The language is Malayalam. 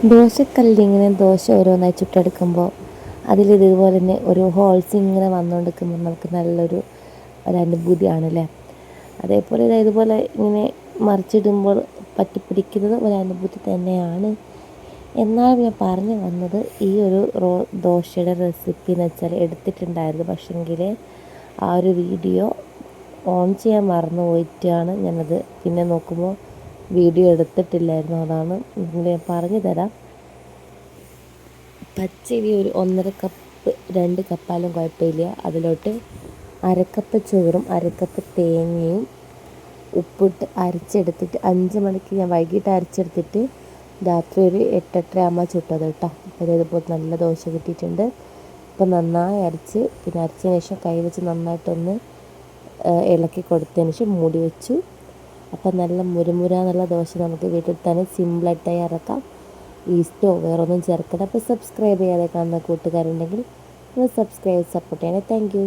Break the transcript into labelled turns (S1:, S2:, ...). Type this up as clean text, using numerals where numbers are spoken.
S1: ദോശക്കല്ലിങ്ങനെ ദോശ ഓരോന്നായി ചുട്ടെടുക്കുമ്പോൾ അതിലിതുപോലെ തന്നെ ഒരു ഹോൾസ് ഇങ്ങനെ വന്നുകൊണ്ടിരിക്കുമ്പോൾ നമുക്ക് നല്ലൊരു ഒരനുഭൂതിയാണല്ലേ. അതേപോലെ ഇതുപോലെ ഇങ്ങനെ മറിച്ചിടുമ്പോൾ പറ്റിപ്പിടിക്കുന്നത് ഒരനുഭൂതി തന്നെയാണ്. എന്നാലും ഞാൻ പറഞ്ഞു വന്നത് ഈ ഒരു ദോശയുടെ റെസിപ്പി എന്ന് വെച്ചാൽ എടുത്തിട്ടുണ്ടായിരുന്നു, പക്ഷെങ്കിൽ ആ ഒരു വീഡിയോ ഓൺ ചെയ്യാൻ മറന്നു പോയിട്ടാണ് ഞാനത് പിന്നെ നോക്കുമ്പോൾ വീഡിയോ എടുത്തിട്ടില്ലായിരുന്നു. അതാണ് ഞാൻ പറഞ്ഞു തരാം. പച്ചരി ഒരു 1.5 കപ്പ് 2 കപ്പാലും കുഴപ്പമില്ല. അതിലോട്ട് അരക്കപ്പ് ചോറും അരക്കപ്പ് തേങ്ങയും ഉപ്പിട്ട് അരച്ചെടുത്തിട്ട് 5 മണിക്ക് ഞാൻ വൈകിട്ട് അരച്ചെടുത്തിട്ട് രാത്രി ഒരു 8-8:30 ആകുമ്പോൾ ചുട്ടത് കേട്ടോ. അപ്പോൾ ഇതുപോലെ നല്ല ദോശ കിട്ടിയിട്ടുണ്ട്. അപ്പോൾ നന്നായി അരച്ച് പിന്നെ അരച്ചതിന് ശേഷം കൈ വെച്ച് നന്നായിട്ടൊന്ന് ഇളക്കി കൊടുത്തതിന് ശേഷം മൂടി വെച്ചു. അപ്പം നല്ല മുരുമുര എന്നുള്ള ദോശ നമുക്ക് വീട്ടിൽ തന്നെ സിമ്പിളായിട്ട് തയ്യാറാക്കാം. ഈസ്റ്റോ വേറൊന്നും ചേർക്കണ്ട. അപ്പോൾ സബ്സ്ക്രൈബ് ചെയ്യാതെ കാണുന്ന കൂട്ടുകാരുണ്ടെങ്കിൽ ഒന്ന് സബ്സ്ക്രൈബ് സപ്പോർട്ട് ചെയ്യണേ. Thank you.